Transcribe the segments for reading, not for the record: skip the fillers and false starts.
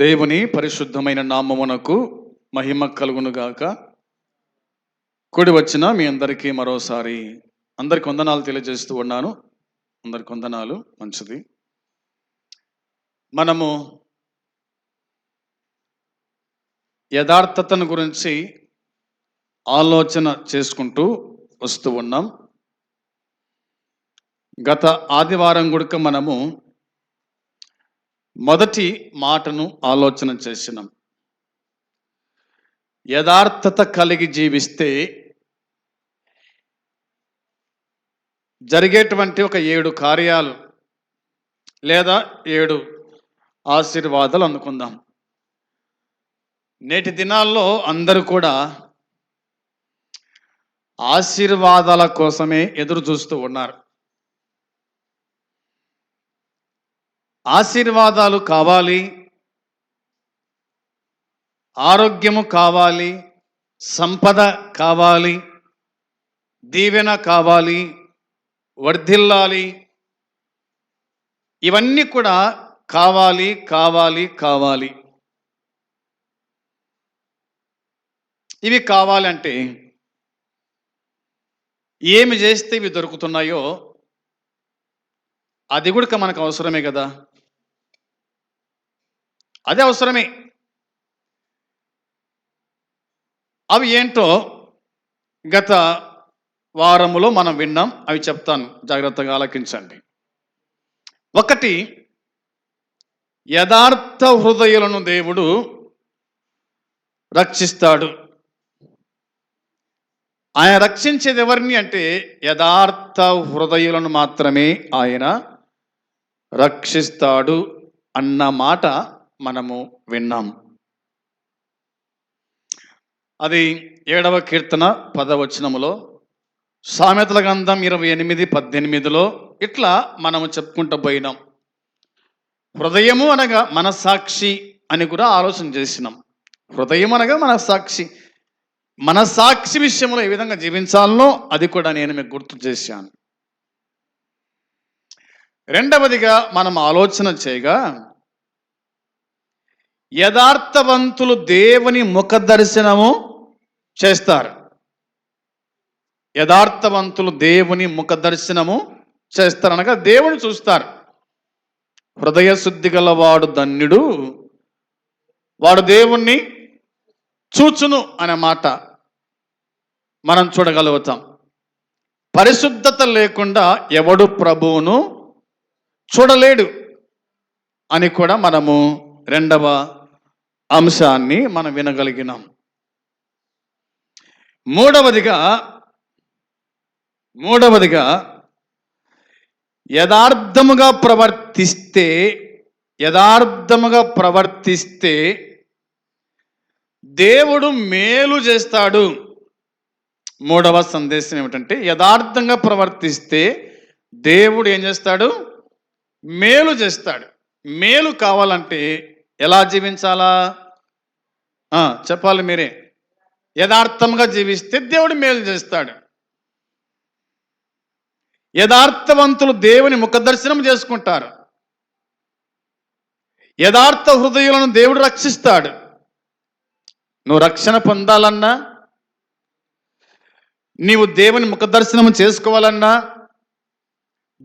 దేవుని పరిశుద్ధమైన నామమునకు మహిమ కలుగునుగాక. కూడి వచ్చిన మీ అందరికీ మరోసారి అందరికి వందనాలు తెలియజేస్తూ ఉన్నాను. అందరికి వందనాలు. మంచిది. మనము యథార్థతను గురించి ఆలోచన చేసుకుంటూ వస్తూ ఉన్నాం. గత ఆదివారం గుడక మనము మొదటి మాటను ఆలోచన చేసినాం. యథార్థత కలిగి జీవిస్తే జరిగేటువంటి ఒక 7 కార్యాలు లేదా 7 ఆశీర్వాదాలు అనుకుందాం. నేటి దినాల్లో అందరూ కూడా ఆశీర్వాదాల కోసమే ఎదురు చూస్తూ ఉన్నారు. ఆశీర్వాదాలు కావాలి, ఆరోగ్యము కావాలి, సంపద కావాలి, దీవెన కావాలి, వర్ధిల్లాలి, ఇవన్నీ కూడా కావాలి కావాలి కావాలి. ఇవి కావాలంటే ఏమి చేస్తే ఇవి దొరుకుతున్నాయో అది కూడా మనకు అవసరమే కదా. అదే అవసరమే. అవి ఏంటో గత వారములో మనం విన్నాం. అవి చెప్తాను, జాగ్రత్తగా ఆలకించండి. 1, యథార్థ హృదయులను దేవుడు రక్షిస్తాడు. ఆయన రక్షించేది ఎవరిని అంటే యథార్థ హృదయులను మాత్రమే ఆయన రక్షిస్తాడు అన్న మాట మనము విన్నాం. అది 7వ కీర్తన 10వ వచనములో, సామెతల గ్రంథం 28:18లో ఇట్లా మనము చెప్పుకుంటూ పోయినాం. హృదయము అనగా మనస్సాక్షి అని కూడా ఆలోచన చేసినాం. హృదయం అనగా మనస్సాక్షి. మనస్సాక్షి విషయంలో ఏ విధంగా జీవించాలనో అది కూడా నేను మీకు గుర్తు చేశాను. రెండవదిగా మనం ఆలోచన చేయగా, యథార్థవంతులు దేవుని ముఖ దర్శనము చేస్తారు. యథార్థవంతులు దేవుని ముఖ దర్శనము చేస్తారు అనగా దేవుని చూస్తారు. హృదయ శుద్ధి గలవాడు ధన్యుడు, వాడు దేవుణ్ణి చూచును అనే మాట మనం చూడగలుగుతాం. పరిశుద్ధత లేకుండా ఎవడు ప్రభువును చూడలేడు అని కూడా మనము రెండవ అంశాన్ని మనం వినగలిగినాం. మూడవదిగా యథార్థముగా ప్రవర్తిస్తే దేవుడు మేలు చేస్తాడు. మూడవ సందేశం ఏమిటంటే, యథార్థంగా ప్రవర్తిస్తే దేవుడు ఏం చేస్తాడు? మేలు చేస్తాడు. మేలు కావాలంటే ఎలా జీవించాలా చెప్పాలి మీరే. యథార్థంగా జీవిస్తే దేవుడు మేలు చేస్తాడు. యథార్థవంతులు దేవుని ముఖదర్శనం చేసుకుంటారు. యథార్థ హృదయులను దేవుడు రక్షిస్తాడు. నువ్వు రక్షణ పొందాలన్నా, నీవు దేవుని ముఖదర్శనం చేసుకోవాలన్నా,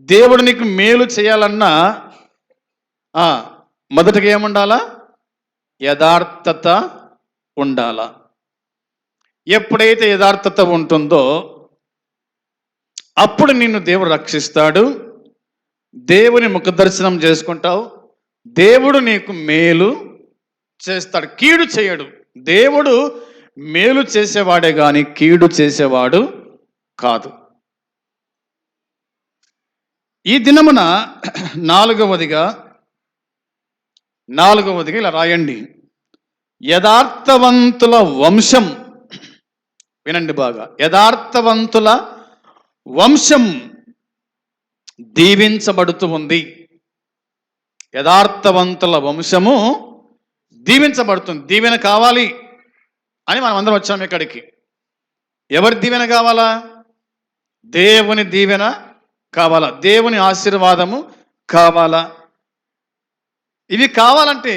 దేవుడు నీకు మేలు చేయాలన్నా మొదటగా ఏముండాలా? యథార్థత ఉండాలా. ఎప్పుడైతే యథార్థత ఉంటుందో అప్పుడు నిన్ను దేవుడు రక్షిస్తాడు. దేవుని ముఖదర్శనం చేసుకుంటావు. దేవుడు నీకు మేలు చేస్తాడు, కీడు చేయడు. దేవుడు మేలు చేసేవాడే కానీ కీడు చేసేవాడు కాదు. ఈ దినమున నాలుగవదిగా ఇలా రాయండి. యథార్థవంతుల వంశం, వినండి బాగా, యథార్థవంతుల వంశం దీవించబడుతూ ఉంది. యథార్థవంతుల వంశము దీవించబడుతుంది. దీవెన కావాలి అని మనం అందరం వచ్చాము ఇక్కడికి. ఎవరి దీవెన కావాలా? దేవుని దీవెన కావాలా? దేవుని ఆశీర్వాదము కావాలా? ఇవి కావాలంటే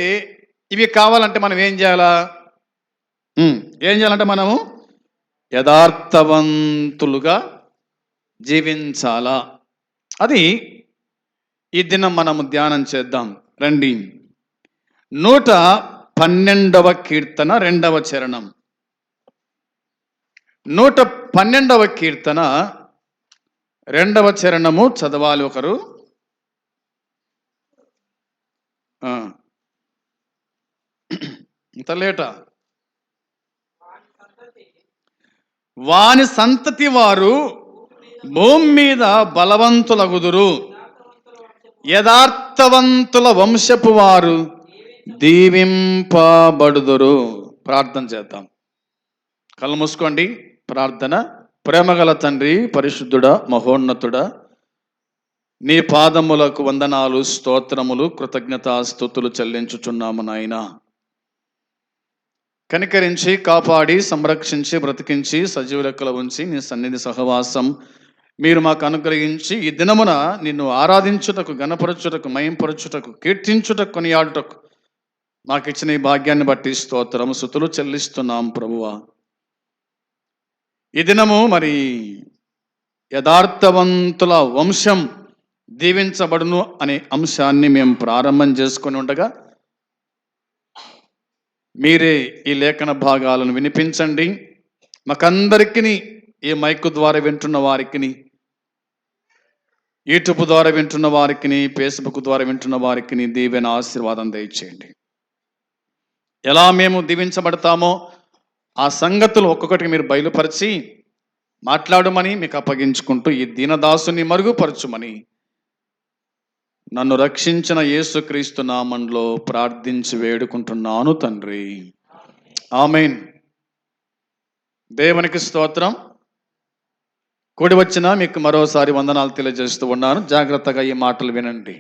ఇవి కావాలంటే మనం ఏం చేయాలా? ఏం చేయాలంటే మనము యథార్థవంతులుగా జీవించాలా. అది ఈ దినం మనము ధ్యానం చేద్దాం రండి. 112వ కీర్తన 2వ చరణం. 112వ కీర్తన 2వ చరణము చదవాలి ఒకరు. ఇంత లేటా? వాని సంతతి వారు భూమి మీద బలవంతులగుదురు, యథార్థవంతుల వంశపు వారు దీవింపబడుదురు. ప్రార్థన చేద్దాం. కళ్ళు మూసుకోండి. ప్రార్థన. ప్రేమగల తండ్రి, పరిశుద్ధుడా, మహోన్నతుడా, నీ పాదములకు వందనాలు, స్తోత్రములు, కృతజ్ఞతాస్తుతులు చెల్లించుచున్నాము నాయనా. కనికరించి, కాపాడి, సంరక్షించి, బ్రతికించి, సజీవ లెక్కలు ఉంచి నీ సన్నిధి సహవాసం మీరు మాకు అనుగ్రహించి ఈ దినమున నిన్ను ఆరాధించుటకు, గణపరచుటకు, మయంపరచుటకు, కీర్తించుటకు, కొనియాడుటకు మాకు ఇచ్చిన ఈ భాగ్యాన్ని బట్టి స్తోత్రము, స్తుతులు చెల్లిస్తున్నాం ప్రభువా. ఈ దినము మరి యథార్థవంతుల వంశం దీవించబడును అనే అంశాన్ని మేము ప్రారంభం చేసుకొని ఉండగా మీరే ఈ లేఖన భాగాలను వినిపించండి. మాకందరికీ ఈ మైకు ద్వారా వింటున్న వారికి, యూట్యూబ్ ద్వారా వింటున్న వారికి, ఫేస్బుక్ ద్వారా వింటున్న వారికి దీవెన ఆశీర్వాదం దయచేయండి. ఎలా మేము దీవించబడతామో ఆ సంగతులు ఒక్కొక్కటి మీరు బయలుపరిచి మాట్లాడమని మీకు అప్పగించుకుంటూ ఈ దీనదాసుని మరుగుపరచుమని నన్ను రక్షించిన యేసుక్రీస్తు నామంలో ప్రార్థించి వేడుకుంటున్నాను తండ్రి. ఆమేన్. దేవునికి స్తోత్రం. కూడి వచ్చిన మీకు మరోసారి వందనాలు తెలియజేస్తూ ఉన్నాను. జాగ్రత్తగా ఈ మాటలు వినండి.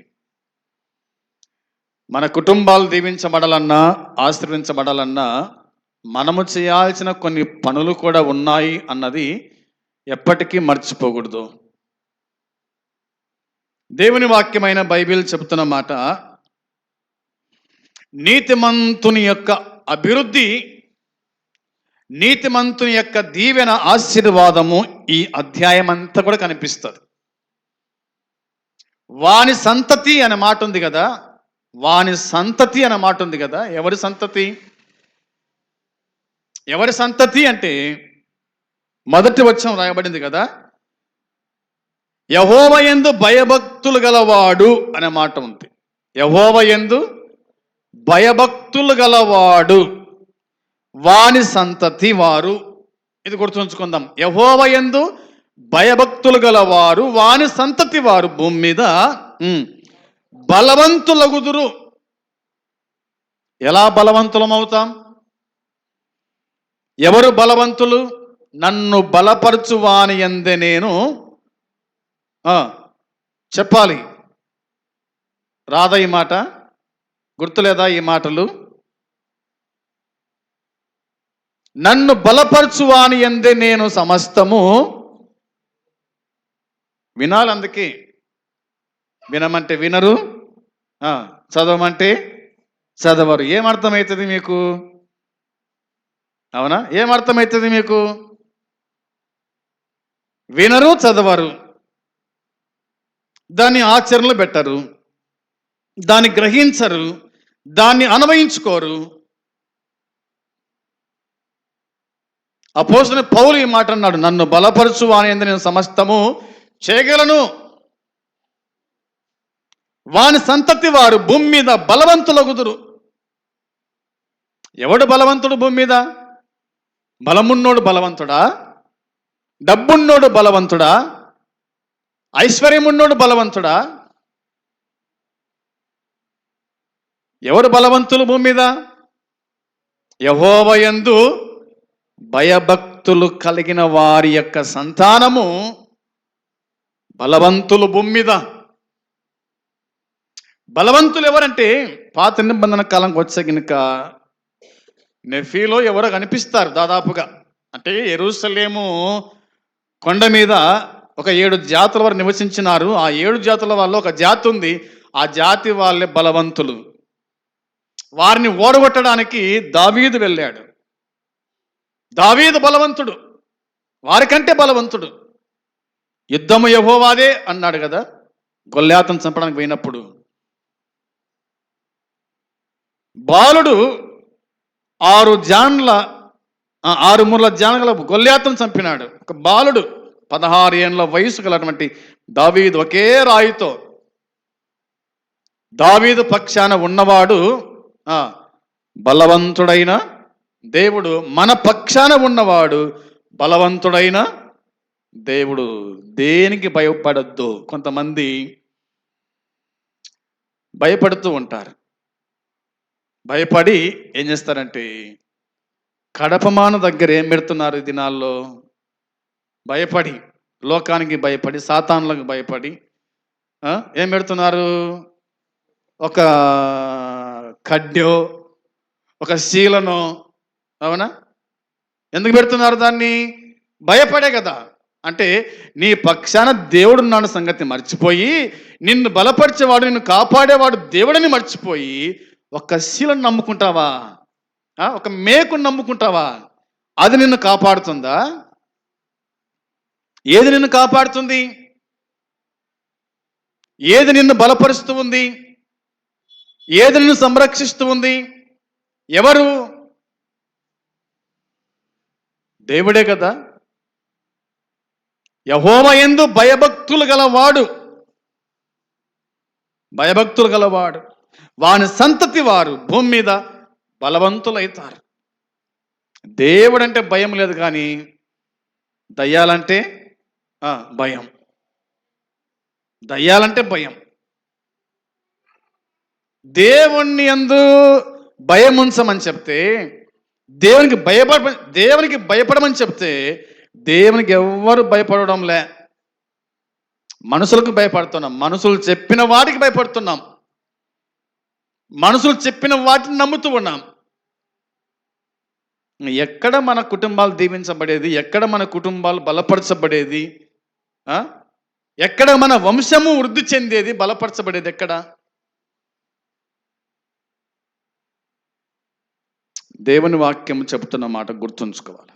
మన కుటుంబాలు దీవించబడాలన్నా, ఆశీర్వించబడాలన్నా మనము చేయాల్సిన కొన్ని పనులు కూడా ఉన్నాయి అన్నది ఎప్పటికీ మర్చిపోకూడదు. దేవుని వాక్యమైన బైబిల్ చెబుతున్న మాట, నీతిమంతుని యొక్క అభివృద్ధి, నీతిమంతుని యొక్క దీవెన, ఆశీర్వాదము ఈ అధ్యాయం అంతా కూడా కనిపిస్తుంది. వాని సంతతి అనే మాట ఉంది కదా, వాని సంతతి అనే మాట ఉంది కదా. ఎవరి సంతతి? ఎవరి సంతతి అంటే మొదటి వచనం రాయబడింది కదా, యెహోవాయందు భయభక్తులు గలవాడు అనే మాట ఉంది. యెహోవాయందు భయభక్తులు గలవాడు వాని సంతతి వారు. ఇది గుర్తుంచుకుందాం. యెహోవాయందు భయభక్తులు గలవారు వాని సంతతి వారు భూమి మీద బలవంతులగుదురు. ఎలా బలవంతులమవుతాం? ఎవరు బలవంతులు? నన్ను బలపరచు వాని యందే నేను చెప్పాలి. రాదా ఈ మాట? గుర్తులేదా ఈ మాటలు? నన్ను బలపరచు వాని యందే నేను సమస్తము. వినాలి. అందుకే వినమంటే వినరు, చదవమంటే చదవరు. ఏమర్థమవుతుంది మీకు? అవునా? ఏమర్థమవుతుంది మీకు? వినరు, చదవరు, దాన్ని ఆచరణలో పెట్టరు, దాన్ని గ్రహించరు, దాన్ని అన్వయించుకోరు. అపోస్తలుడైన పౌలు ఈ మాట అన్నాడు, నన్ను బలపరచు వాని యందు నేను సమస్తము చేయగలను. వాని సంతతి వారు భూమి మీద బలవంతులగుదురు. ఎవడు బలవంతుడు భూమి మీద? బలమున్నోడు బలవంతుడా? డబ్బున్నోడు బలవంతుడా? ఐశ్వర్యమున్నోడు బలవంతుడా? ఎవరు బలవంతులు భూమి మీద? యెహోవాయందు భయభక్తులు కలిగిన వారి యొక్క సంతానము బలవంతులు భూమి మీద. బలవంతులు ఎవరంటే పాత నిబంధన కాలంకి వచ్చే కనుక నెఫీలో ఎవరో కనిపిస్తారు దాదాపుగా. అంటే యెరూషలేము కొండ మీద ఒక 7 జాతుల వారు నివసించినారు. ఆ 7 జాతుల వాళ్ళు ఒక జాతి ఉంది. ఆ జాతి వాళ్ళే బలవంతులు. వారిని ఓడగొట్టడానికి దావీదు వెళ్ళాడు. దావీదు బలవంతుడు, వారికంటే బలవంతుడు. యుద్ధము యెహోవాదే అన్నాడు కదా గొల్యాతును చంపడానికి పోయినప్పుడు. బాలుడు 6 మూరల జానగల గొల్యాతును చంపినాడు. ఒక బాలుడు 16 ఏళ్ల వయసు గలటువంటి దావీదు ఒకే రాయితో, దావీదు పక్షాన ఉన్నవాడు బలవంతుడైన దేవుడు, మన పక్షాన ఉన్నవాడు బలవంతుడైన దేవుడు. దేనికి భయపడద్దు. కొంతమంది భయపడుతూ ఉంటారు. భయపడి ఏం చేస్తారంటే కడపమాన దగ్గర ఏం పెడుతున్నారు ఈ దినాల్లో? భయపడి, లోకానికి భయపడి, సాతానులకు భయపడి ఏం పెడుతున్నారు? ఒక కడ్డో, ఒక శీలనో. అవునా? ఎందుకు పెడుతున్నారు దాన్ని? భయపడే కదా. అంటే నీ పక్షాన దేవుడున్నాడు సంగతి మర్చిపోయి, నిన్ను బలపరిచేవాడు, నిన్ను కాపాడేవాడు దేవుడిని మర్చిపోయి ఒక శీలను నమ్ముకుంటావా? ఒక మేకును నమ్ముకుంటావా? అది నిన్ను కాపాడుతుందా? ఏది నిన్ను కాపాడుతుంది? ఏది నిన్ను బలపరుస్తూ ఉంది? ఏది నిన్ను సంరక్షిస్తూ ఉంది? ఎవరు? దేవుడే కదా. యెహోవా యందు భయభక్తులు గలవాడు, భయభక్తులు గలవాడు వాని సంతతి వారు భూమి మీద బలవంతులైతారు. దేవుడంటే భయం లేదు, కానీ దయ్యాలంటే భయం. దయ్యాలంటే భయం. దేవుణ్ణి యందు భయం ఉంచమని చెప్తే, దేవునికి భయపడమని చెప్తే దేవునికి ఎవ్వరు భయపడడంలే. మనుషులకు భయపడుతున్నాం. మనుషులు చెప్పిన వాటికి భయపడుతున్నాం. మనుషులు చెప్పిన వాటిని నమ్ముతూ ఉన్నాం. ఎక్కడ మన కుటుంబాలు దీవించబడేది? ఎక్కడ మన కుటుంబాలు బలపరచబడేది? ఎక్కడ మన వంశము వృద్ధి చెందేది, బలపరచబడేది ఎక్కడ? దేవుని వాక్యం చెబుతున్న మాట గుర్తుంచుకోవాలి.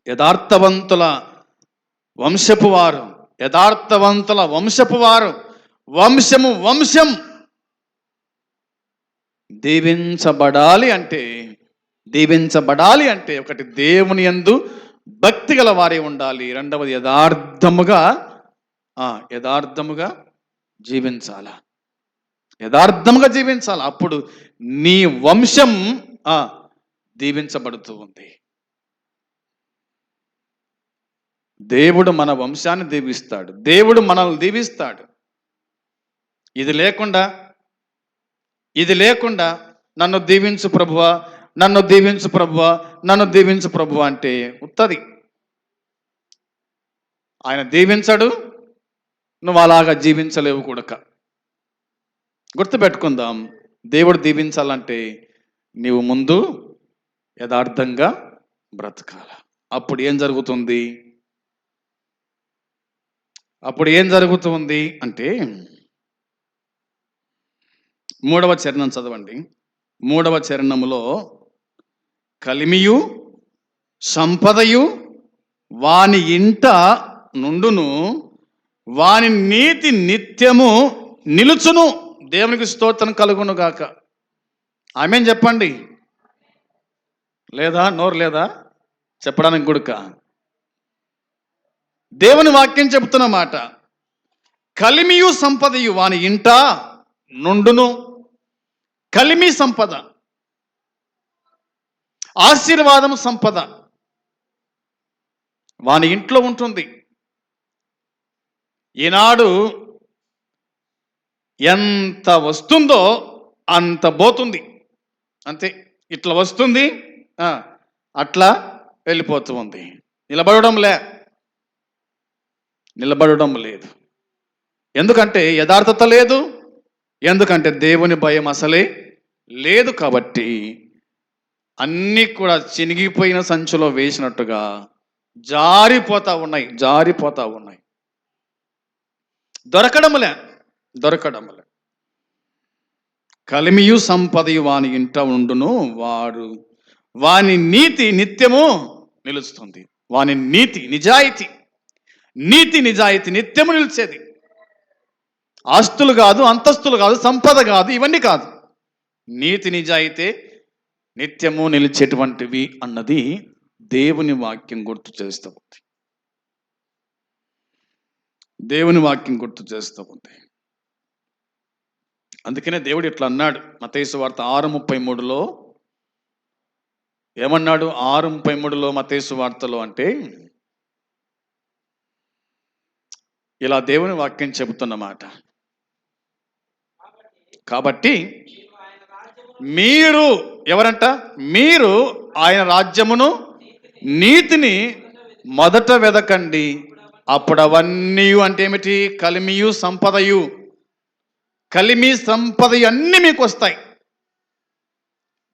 యథార్థవంతుల వంశపు వారు, యథార్థవంతుల వంశపు వారు, వంశం దీవించబడాలి అంటే ఒకటి దేవుని యందు భక్తి గల వారే ఉండాలి. రెండవది యథార్థముగా జీవించాల. యథార్థముగా జీవించాలి. అప్పుడు నీ వంశం దీవించబడుతూ ఉంది. దేవుడు మన వంశాన్ని దీవిస్తాడు. దేవుడు మనల్ని దీవిస్తాడు. ఇది లేకుండా నన్ను దీవించు ప్రభువా, నన్ను దీవించు ప్రభువా, నన్ను దీవించు ప్రభువా అంటే ఉత్తది. ఆయన దీవించడు, నువ్వు అలాగా జీవించలేవు కూడక. గుర్తుపెట్టుకుందాం. దేవుడు దీవించాలంటే నీవు ముందు యథార్థంగా బ్రతకాల. అప్పుడు ఏం జరుగుతుంది అంటే 3వ చరణం చదవండి. 3వ చరణములో కలిమియు సంపదయు వాని ఇంట నుండును, వాని నీతి నిత్యము నిలుచును. దేవునికి స్తోత్రం కలుగును గాక. ఆమేన్ చెప్పండి. లేదా? నోరు లేదా చెప్పడానికి గుడుక? దేవుని వాక్యం చెబుతున్న మాట. కలిమియు సంపదయు వాని ఇంట నుండును. కలిమి సంపద, ఆశీర్వాదము సంపద వాని ఇంట్లో ఉంటుంది. ఈనాడు ఎంత వస్తుందో అంత పోతుంది. అంతే. ఇట్లా వస్తుంది, అట్లా వెళ్ళిపోతూ ఉంది. నిలబడడం లేదు. ఎందుకంటే యథార్థత లేదు. ఎందుకంటే దేవుని భయం అసలే లేదు. కాబట్టి అన్నీ కూడా చినిగిపోయిన సంచులో వేసినట్టుగా జారిపోతా ఉన్నాయి. దొరకడములే. కలిమియు సంపదయు వాని ఇంట ఉండును, వాని నీతి నిత్యము నిలుస్తుంది. వాని నీతి నిజాయితీ నిత్యము నిలిచేది. ఆస్తులు కాదు, అంతస్తులు కాదు, సంపద కాదు, ఇవన్నీ కాదు. నీతి నిజాయితీ నిత్యము నిలిచేటువంటివి అన్నది దేవుని వాక్యం గుర్తు చేస్తూ ఉంది. దేవుని వాక్యం గుర్తు చేస్తూ ఉంది. అందుకనే దేవుడు ఇట్లా అన్నాడు మత్తయి సువార్త 6:33లో. ఏమన్నాడు 6:33లో మత్తయి సువార్తలో అంటే, ఇలా దేవుని వాక్యం చెబుతున్నమాట. కాబట్టి మీరు ఎవరంట? మీరు ఆయన రాజ్యమును నీతిని మొదట వెదకండి, అప్పుడు అవన్నీ అంటే ఏమిటి? కలిమియు సంపదయు, కలిమి సంపదయు అన్నీ మీకు వస్తాయి.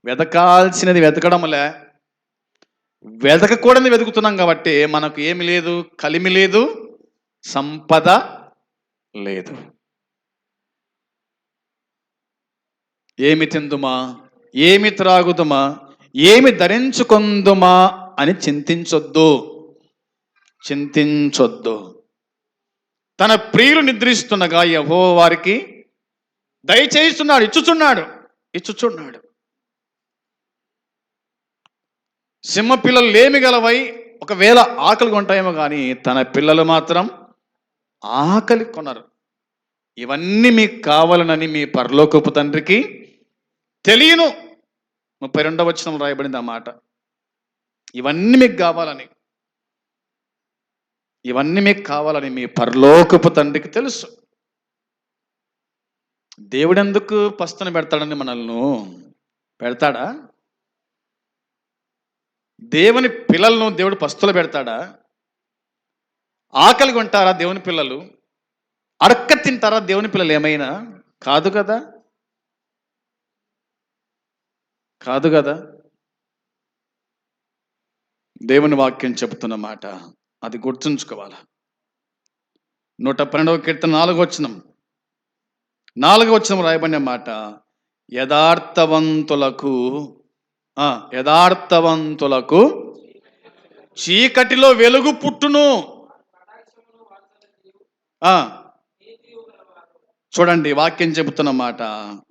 వెతకాల్సినది వెతకడంలే, వెతకకూడని వెతుకుతున్నాం కాబట్టి మనకు ఏమి లేదు, కలిమి లేదు, సంపద లేదు. ఏమి తిందుమా, ఏమి త్రాగుదుమా, ఏమి ధరించుకొందుమా అని చింతించొద్దు. తన ప్రియులు నిద్రిస్తుండగా యెహోవా వారికి దయచేస్తున్నాడు, ఇచ్చుచున్నాడు. సింహ పిల్లలు లేమి గలవై ఒకవేళ ఆకలి కొంటాయేమో కానీ తన పిల్లలు మాత్రం ఆకలి కొనరు. ఇవన్నీ మీకు కావాలనని మీ పరలోకపు తండ్రికి తెలియను. 32వ వచనం రాయబడింది ఆ మాట. ఇవన్నీ మీకు కావాలని మీ పరలోకపు తండ్రికి తెలుసు. దేవుడెందుకు పస్తున పెడతాడని మనల్ని పెడతాడా? దేవుని పిల్లలను దేవుడు పస్తులు పెడతాడా? ఆకలి కొంటారా దేవుని పిల్లలు? అడక్క తింటారా దేవుని పిల్లలు? ఏమైనా కాదు కదా. దేవుని వాక్యం చెబుతున్న మాట అది గుర్తుంచుకోవాలి. 112వ కీర్తన 4వ వచనం రాయబడిన మాట, యథార్థవంతులకు చీకటిలో వెలుగు పుట్టును. చూడండి వాక్యం చెబుతున్న మాట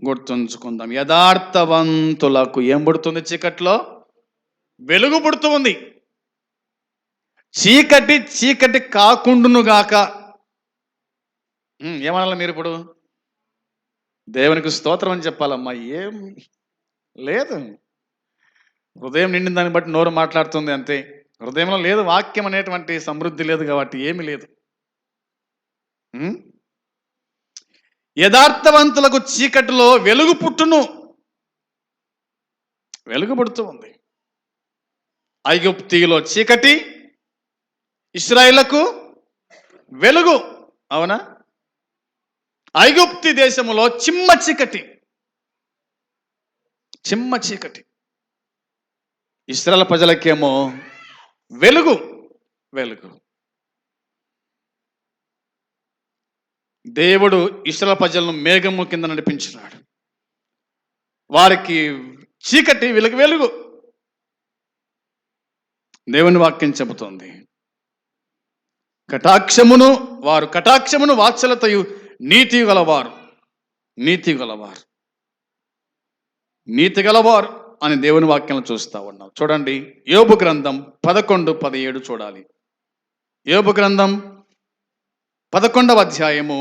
గుర్తుంచుకుందాం. యథార్థవంతులకు ఏం పుడుతుంది? చీకటిలో వెలుగు పుడుతుంది. చీకటి కాకుండును గాక. ఏమనాలి మీరు ఇప్పుడు? దేవునికి స్తోత్రం అని చెప్పాలమ్మా. ఏం లేదు, హృదయం నిండిన దాన్ని బట్టి నోరు మాట్లాడుతుంది అంతే. హృదయంలో లేదు, వాక్యం అనేటువంటి సమృద్ధి లేదు కాబట్టి ఏమి లేదు. యథార్థవంతులకు చీకటిలో వెలుగు పుట్టును. వెలుగు పుడుతూ ఉంది. ఐగుప్తిలో చీకటి, ఇశ్రాయేలుకు వెలుగు. అవునా? ఐగుప్తి దేశములో చిమ్మ చీకటి, ఇశ్రాయేలు ప్రజలకేమో వెలుగు. దేవుడు ఇశ్రాయేలు ప్రజలను మేఘము కింద నడిపించినాడు. వారికి చీకటి, వీళ్ళకి వెలుగు. దేవుని వాక్యం చెబుతోంది, కటాక్షమును వాత్సల్యతయు నీతి గలవారు అని దేవుని వాక్యం చూస్తా ఉన్నాం. చూడండి యోబు గ్రంథం 11:17 చూడాలి. యోబు గ్రంథం 11వ అధ్యాయము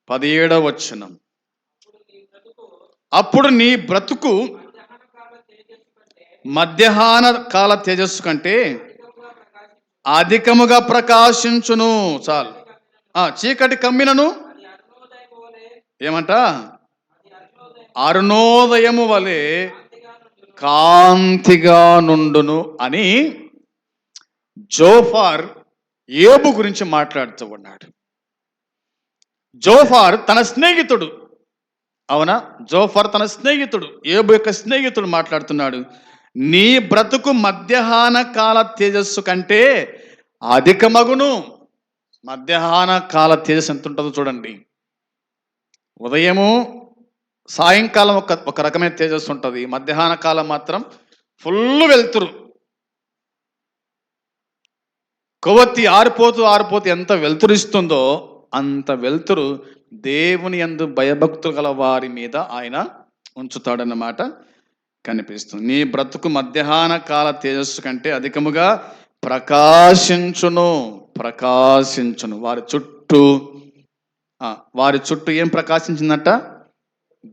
17వ వచనం. అప్పుడు నీ బ్రతుకు మధ్యాహ్న కాల తేజస్సు కంటే అధికముగా ప్రకాశించును. చాలు. చీకటి కమ్మినను ఏమంట? అరుణోదయము వలె కాంతిగా నుండును అని జోఫార్ యోబు గురించి మాట్లాడుతూ ఉన్నాడు. జోఫార్ తన స్నేహితుడు. అవునా? జోఫార్ తన స్నేహితుడు, యోబు యొక్క స్నేహితుడు మాట్లాడుతున్నాడు. నీ బ్రతుకు మధ్యాహ్న కాల తేజస్సు కంటే అధికమగును. మధ్యాహ్న కాల తేజస్సు ఎంత ఉంటుందో చూడండి. ఉదయము సాయంకాలం ఒక రకమైన తేజస్సు ఉంటుంది, మధ్యాహ్న కాలం మాత్రం ఫుల్ వెలుతురు. కొవ్వొత్తి ఆరిపోతూ ఆరిపోతూ ఎంత వెలుతురిస్తుందో అంత వెలుతురు దేవుని యందు భయభక్తులు గల వారి మీద ఆయన ఉంచుతాడన్నమాట కనిపిస్తుంది. నీ బ్రతుకు మధ్యాహ్న కాల తేజస్సు కంటే అధికముగా ప్రకాశించును. వారి చుట్టూ ఏం ప్రకాశించిందట?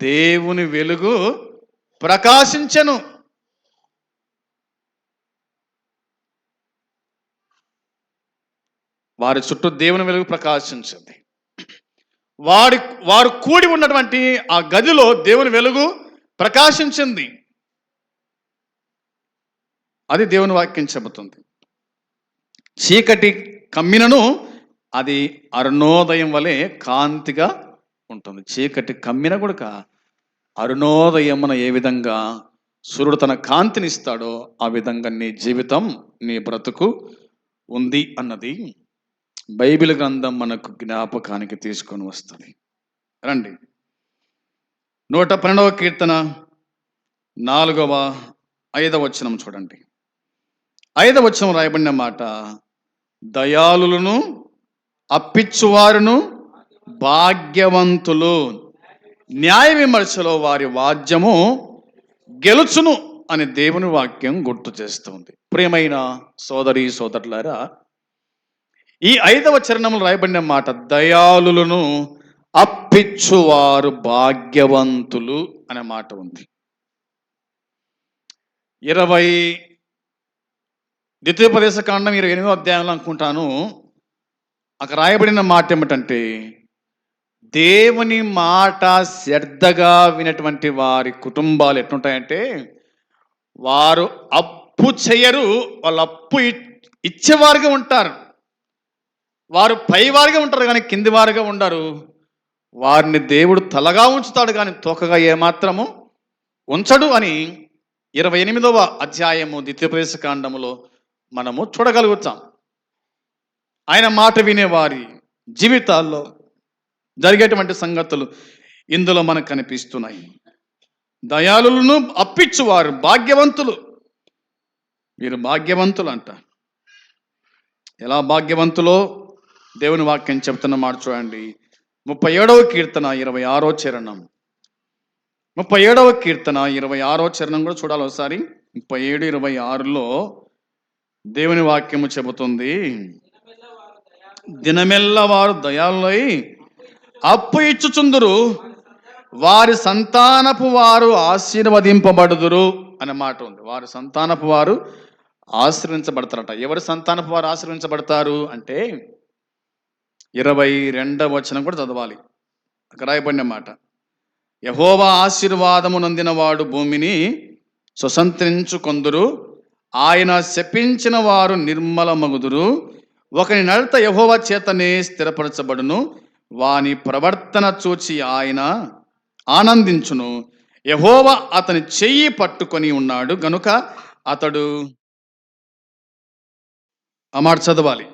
దేవుని వెలుగు ప్రకాశించెను. వారి చుట్టూ దేవుని వెలుగు ప్రకాశించింది. వారు కూడి ఉన్నటువంటి ఆ గదిలో దేవుని వెలుగు ప్రకాశించింది. అది దేవుని వాక్యం చెబుతుంది. చీకటి కమ్మినను అది అరుణోదయం వలె కాంతిగా ఉంటుంది. చీకటి కమ్మిన కూడా అరుణోదయమున ఏ విధంగా సూర్యుడు తన కాంతిని ఇస్తాడో ఆ విధంగా నీ జీవితం, నీ బ్రతుకు ఉంది అన్నది బైబిల్ గ్రంథం మనకు జ్ఞాపకానికి తీసుకొని వస్తుంది. రండి, 112వ కీర్తన 4వ 5వ వచనం చూడండి. 5వ వచనం రాయబడిన మాట, దయాళులను అప్పిచ్చువారును భాగ్యవంతులు, న్యాయ విమర్శలో వారి వాద్యము గెలుచును అని దేవుని వాక్యం గుర్తు చేస్తుంది. ప్రియమైన సోదరి సోదరులారా, ఈ 5వ చరణంలో రాయబడిన మాట దయాళులను అప్పిచ్చువారు భాగ్యవంతులు అనే మాట ఉంది. 28వ 28వ అధ్యాయంలో అనుకుంటాను, అక్కడ రాయబడిన మాట ఏమిటంటే, దేవుని మాట శ్రద్ధగా వినటువంటి వారి కుటుంబాలు ఎట్లుంటాయంటే, వారు అప్పు చేయరు, వాళ్ళు అప్పు ఇచ్చేవారుగా ఉంటారు. వారు పైవారుగా ఉంటారు కానీ కింది వారుగా ఉండరు. వారిని దేవుడు తలగా ఉంచుతాడు కానీ తోకగా ఏమాత్రము ఉంచడు అని 28వ అధ్యాయము 28వ మనము చూడగలుగుతాం. ఆయన మాట వినేవారి జీవితాల్లో జరిగేటువంటి సంగతులు ఇందులో మనకు కనిపిస్తున్నాయి. దయాళులను అప్పిచ్చువారు భాగ్యవంతులు. మీరు భాగ్యవంతులు అంట. ఎలా భాగ్యవంతులో దేవుని వాక్యం చెప్తున్న మాట చూడండి. 37వ కీర్తన 26వ చరణం. 37వ కీర్తన 26వ చరణం కూడా చూడాలి ఒకసారి. 37:26లో దేవుని వాక్యము చెబుతుంది, దినమెల్ల వారు దయాళులై అప్పు ఇచ్చుచుందురు, వారి సంతానపు వారు ఆశీర్వదింపబడుదురు అనే మాట ఉంది. వారి సంతానపు వారు ఆశీర్వించబడతారట. ఎవరి సంతానపు వారు ఆశీర్వించబడతారు అంటే 22వ వచనం కూడా చదవాలి. అక్కడ రాయబడిన మాట, యెహోవా ఆశీర్వాదము నొందిన వాడు భూమిని స్వతంత్రించుకొందురు, ఆయన శపించిన వారు నిర్మలమగుదురు. ఒకని నడత యెహోవా చేతనే స్థిరపరచబడును, వాని ప్రవర్తన చూచి ఆయన ఆనందించును. యెహోవా అతని చెయ్యి పట్టుకొని ఉన్నాడు గనుక అతడు, ఆ మాట చదవాలి,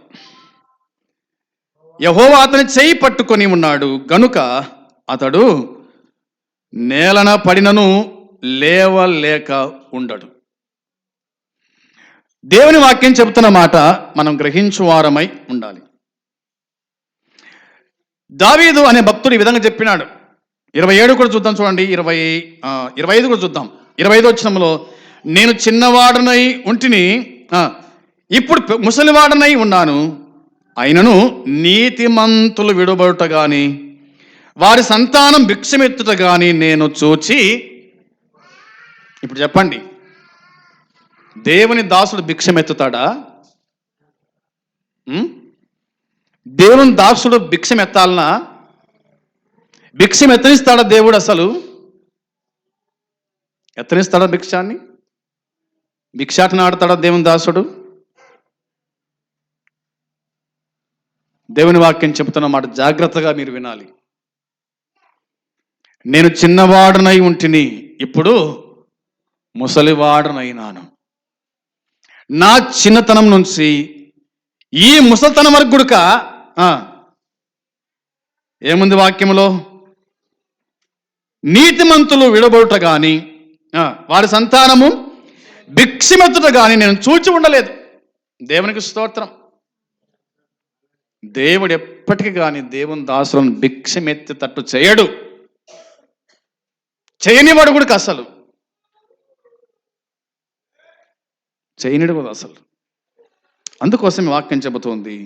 యెహోవా అతని చెయ్యి పట్టుకొని ఉన్నాడు గనుక అతడు నేలన పడినను లేవలేక ఉండడు. దేవుని వాక్యం చెబుతున్న మాట మనం గ్రహించువారమై ఉండాలి. దావీదు అనే భక్తుడు ఈ విధంగా చెప్పినాడు. 27 కూడా చూద్దాం చూడండి. 25 కూడా చూద్దాం. 25వ వచనంలో, నేను చిన్నవాడనై ఉంటిని, ఇప్పుడు ముసలివాడనై ఉన్నాను, అయినను నీతిమంతులు విడుబడుట గాని వారి సంతానం భిక్షమెత్తుట గాని నేను చూచి. ఇప్పుడు చెప్పండి, దేవుని దాసుడు భిక్షమెత్తుతాడా? దేవుని దాసుడు భిక్షం ఎత్తాలనా? భిక్షం ఎత్తనిస్తాడా దేవుడు? అసలు ఎత్తనిస్తాడా భిక్షాన్ని? భిక్షాటన ఆడతాడా దేవుని దాసుడు? దేవుని వాక్యం చెబుతున్న మాట జాగ్రత్తగా మీరు వినాలి. నేను చిన్నవాడనై ఉంటిని, ఇప్పుడు ముసలివాడనైనాను. నా చిన్నతనం నుంచి ఈ ముసలితనం వరకు గుడక ఏముంది వాక్యంలో? నీతిమంతులు విడబడుట గాని వారి సంతానము భిక్షమెత్తుట గాని నేను చూచి ఉండలేదు. దేవునికి స్తోత్రం. దేవుడు ఎప్పటికీ కానీ దేవుని దాసులను భిక్షమెత్తి తట్టు చేయడు, చేయనివాడు కూడా అసలు చేయనిడు కూడా అసలు. అందుకోసం వాక్యం చెబుతోంది,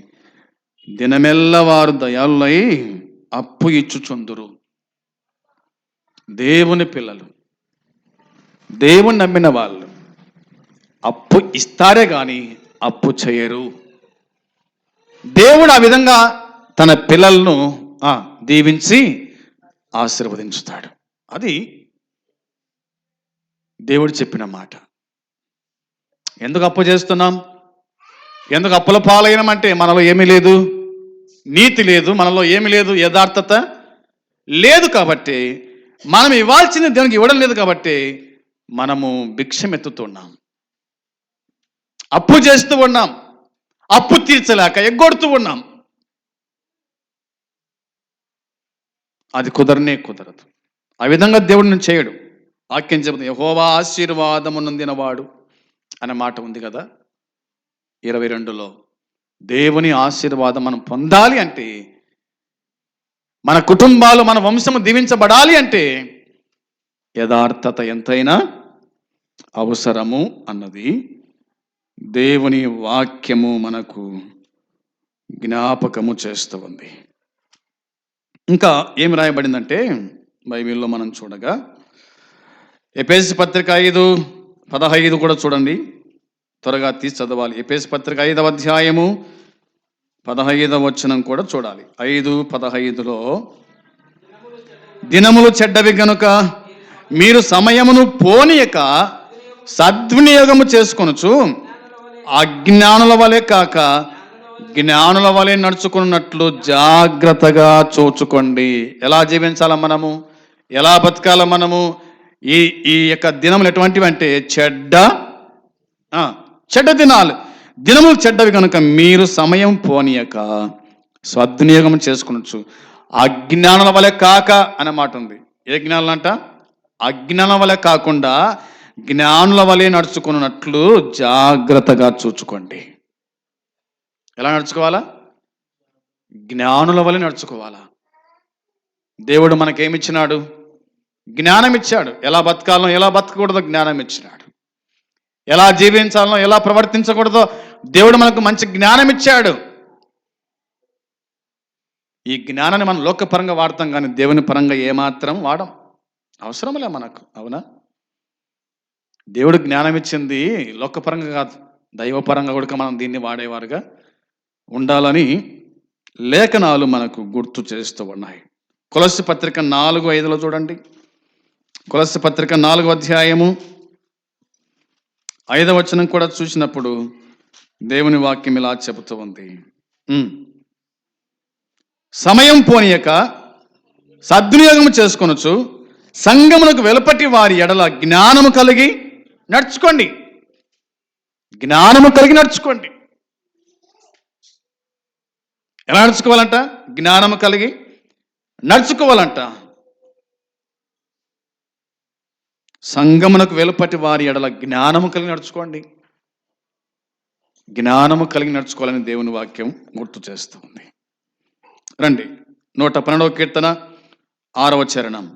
దినమెల్ల వారు దయాళులై అప్పు ఇచ్చుచుందురు. దేవుని పిల్లలు, దేవుని నమ్మిన వాళ్ళు అప్పు ఇస్తారే కానీ అప్పు చేయరు. దేవుడు ఆ విధంగా తన పిల్లలను దీవించి ఆశీర్వదించుతాడు. అది దేవుడు చెప్పిన మాట. ఎందుకు అప్పు చేస్తున్నాం? ఎందుకు అప్పుల పాలైనమంటే మనలో ఏమీ లేదు, నీతి లేదు, మనలో ఏమీ లేదు, యథార్థత లేదు. కాబట్టి మనం ఇవ్వాల్సింది దేవునికి ఇవ్వడం లేదు. కాబట్టి మనము భిక్షమెత్తుతున్నాం, అప్పు చేస్తూ ఉన్నాం, అప్పు తీర్చలేక ఎగ్గొడుతూ ఉన్నాం. అది కుదరదు. ఆ విధంగా దేవుడిని చేయడు. వాక్యం చెబుతుంది, యెహోవా ఆశీర్వాదము నొందినవాడు అనే మాట ఉంది కదా 22లో. దేవుని ఆశీర్వాదం మనం పొందాలి అంటే, మన కుటుంబాలు, మన వంశము దీవించబడాలి అంటే యథార్థత ఎంతైనా అవసరము అన్నది దేవుని వాక్యము మనకు జ్ఞాపకము చేస్తూ ఉంది. ఇంకా ఏమి రాయబడిందంటే బైబిల్లో మనం చూడగా, ఎఫెసీ పత్రిక 5:15 కూడా చూడండి, త్వరగా తీసి చదవాలి. ఎఫెసీ పత్రిక 5వ అధ్యాయము 15వ వచనం కూడా చూడాలి. 5:15లో, దినములు చెడ్డవి గనుక మీరు సమయమును పోనీయక సద్వినియోగము చేసుకొనుచు అజ్ఞానుల వలె కాక జ్ఞానుల వలె నడుచుకున్నట్లు జాగ్రత్తగా చూచుకోండి. ఎలా జీవించాల మనము, ఎలా బతకాల మనము? ఈ యొక్క దినములు ఎటువంటివి అంటే చెడ్డ దినములు చెడ్డవి కనుక మీరు సమయం పోనీయక సద్వినియోగం చేసుకునొచ్చు. అజ్ఞానుల వలె కాక అనే మాట ఉంది. ఏ జ్ఞానులు అంట? అజ్ఞానుల వలె కాకుండా జ్ఞానుల వలె నడుచుకున్నట్లు జాగ్రత్తగా చూచుకోండి. ఎలా నడుచుకోవాలా? జ్ఞానుల వలె నడుచుకోవాలా. దేవుడు మనకేమిచ్చినాడు? జ్ఞానం ఇచ్చాడు. ఎలా బతకాలనో, ఎలా బతకూడదో జ్ఞానం ఇచ్చినాడు. ఎలా జీవించాలనో, ఎలా ప్రవర్తించకూడదో దేవుడు మనకు మంచి జ్ఞానం ఇచ్చాడు. ఈ జ్ఞానాన్ని మనం లోకపరంగా వాడతాం కానీ దేవుని పరంగా ఏమాత్రం వాడం. అవసరంలే మనకు, అవునా? దేవుడు జ్ఞానం ఇచ్చింది లోకపరంగా కాదు, దైవపరంగా కూడా మనం దీన్ని వాడేవారుగా ఉండాలని లేఖనాలు మనకు గుర్తు చేస్తూ ఉన్నాయి. కొలస్సీ పత్రిక 4:5లో చూడండి. కొలస్సీ పత్రిక 4వ అధ్యాయము 5వ వచనం కూడా చూసినప్పుడు దేవుని వాక్యం ఇలా చెబుతూ ఉంది, సమయం పోనీయక సద్వినియోగము చేసుకొనొచ్చు సంఘమునకు వెలుపటి వారి ఎడల జ్ఞానము కలిగి నడుచుకోండి. జ్ఞానము కలిగి నడుచుకోండి. ఎలా నడుచుకోవాలంట? జ్ఞానము కలిగి నడుచుకోవాలంట. సంఘమునకు వెలుపటి వారి ఎడల జ్ఞానము కలిగి నడుచుకోండి. జ్ఞానము కలిగి నడుచుకోవాలని దేవుని వాక్యం గుర్తు చేస్తూ ఉంది. రండి, 112వ కీర్తన 6వ చరణం,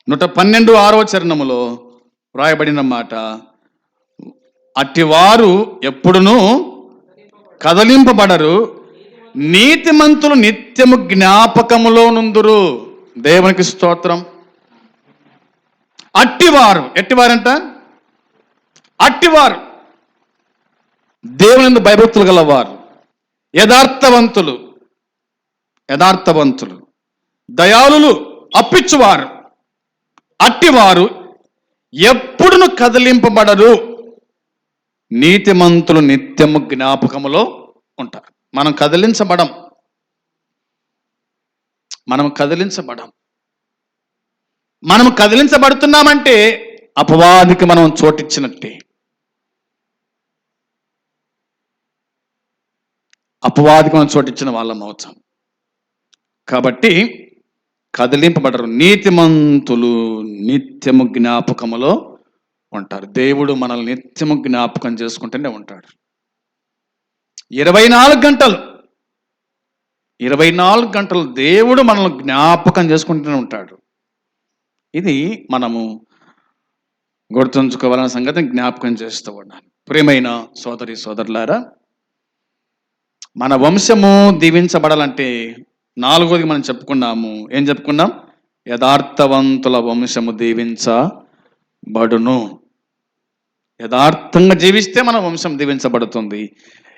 112 6వ చరణములో వ్రాయబడిన మాట, అట్టివారు ఎప్పుడునూ కదలింపబడరు, నీతిమంతులు నిత్యము జ్ఞాపకములో నుందురు. దేవునికి స్తోత్రం. అట్టివారు, ఎట్టివారంట? అట్టివారు దేవుని భయభక్తులు గలవారు, యథార్థవంతులు, దయాళులు, అప్పిచ్చువారు. అట్టివారు ఎప్పుడును కదిలింపబడరు, నీతిమంతులు నిత్యము జ్ఞాపకములో ఉంటారు. మనం కదిలించబడుతున్నామంటే అపవాదికి మనం చోటిచ్చినట్టే. అపవాదికి మనం చోటిచ్చిన వాళ్ళం అవుతాం. కాబట్టి కదిలింపబడరు. నీతిమంతులు నిత్యము జ్ఞాపకములో ఉంటారు. దేవుడు మనల్ని నిత్యము జ్ఞాపకం చేసుకుంటూనే ఉంటాడు. 24 గంటలు 24 గంటలు దేవుడు మనల్ని జ్ఞాపకం చేసుకుంటూనే ఉంటాడు. ఇది మనము గుర్తుంచుకోవాలన్న సంగతిని జ్ఞాపకం చేస్తూ ఉన్నాను. ప్రియమైన సోదరి సోదరులారా, మన వంశము దీవించబడాలంటే 4వది మనం చెప్పుకున్నాము. ఏం చెప్పుకున్నాం? యథార్థవంతుల వంశము దీవించబడును. యథార్థంగా జీవిస్తే మన వంశం దీవించబడుతుంది.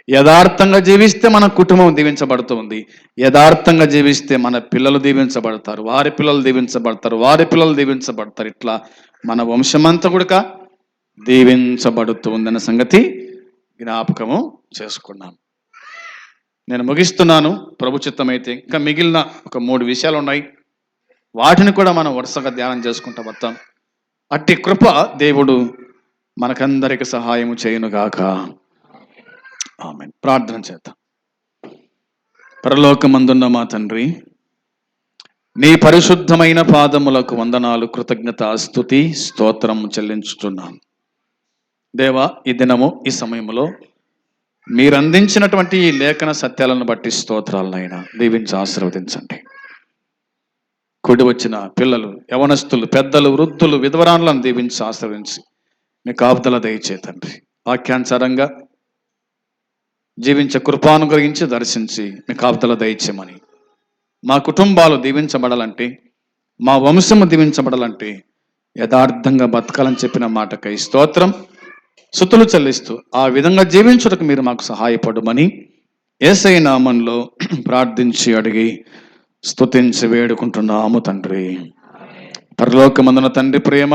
యథార్థంగా జీవిస్తే మన కుటుంబం దీవించబడుతుంది. యథార్థంగా జీవిస్తే మన పిల్లలు దీవించబడతారు, వారి పిల్లలు దీవించబడతారు, వారి పిల్లలు దీవించబడతారు. ఇట్లా మన వంశమంతా కూడా దీవించబడుతుందన్న సంగతి జ్ఞాపకము చేసుకున్నాం. నేను ముగిస్తున్నాను. ప్రభు చిత్తమైతే ఇంకా మిగిలిన ఒక 3 విషయాలు ఉన్నాయి. వాటిని కూడా మనం వరుసగా ధ్యానం చేసుకుంటూ వస్తాం. అట్టి కృప దేవుడు మనకందరికి సహాయము చేయునుగాక. ఆమేన్. ప్రార్థన చేద్దాం. పరలోకమందున్న మా తండ్రి, నీ పరిశుద్ధమైన పాదములకు వందనాలు, కృతజ్ఞత, స్తుతి, స్తోత్రము చెల్లించుచున్నాను. దేవా, ఈ దినము ఈ సమయంలో మీరు అందించినటువంటి ఈ లేఖన సత్యాలను బట్టి స్తోత్రాలనైనా దీవించి ఆశీర్వదించండి. కూడి వచ్చిన పిల్లలు, యవనస్తులు, పెద్దలు, వృద్ధులు, విధవరాన్లను దీవించి ఆశీర్వదించి మీ కాపుదల దయచేతండి. వాక్యానుసారంగా జీవించే కృపానుగ్రహించి దర్శించి మీ కాపుదల దయచేయమని, మా కుటుంబాలు దీవించబడాలంటే, మా వంశము దీవించబడాలంటే యథార్థంగా బతకాలని చెప్పిన మాటకై స్తోత్రం, స్తుతులు చెల్లిస్తూ ఆ విధంగా జీవించుటకు మీరు మాకు సహాయపడమని యేసయ్య నామములో ప్రార్థించి అడిగి స్తుతించి వేడుకుంటున్నాము తండ్రి. పరలోకమందున తండ్రి ప్రేమ,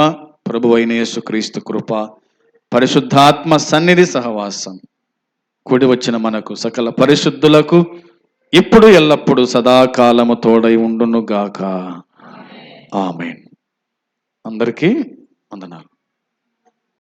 ప్రభువైన యేసుక్రీస్తు కృప, పరిశుద్ధాత్మ సన్నిధి సహవాసం కూడి వచ్చిన మనకు సకల పరిశుద్ధులకు ఇప్పుడు ఎల్లప్పుడు సదాకాలము తోడై ఉండును గాక. ఆమేన్. అందరికీ వందనాలు.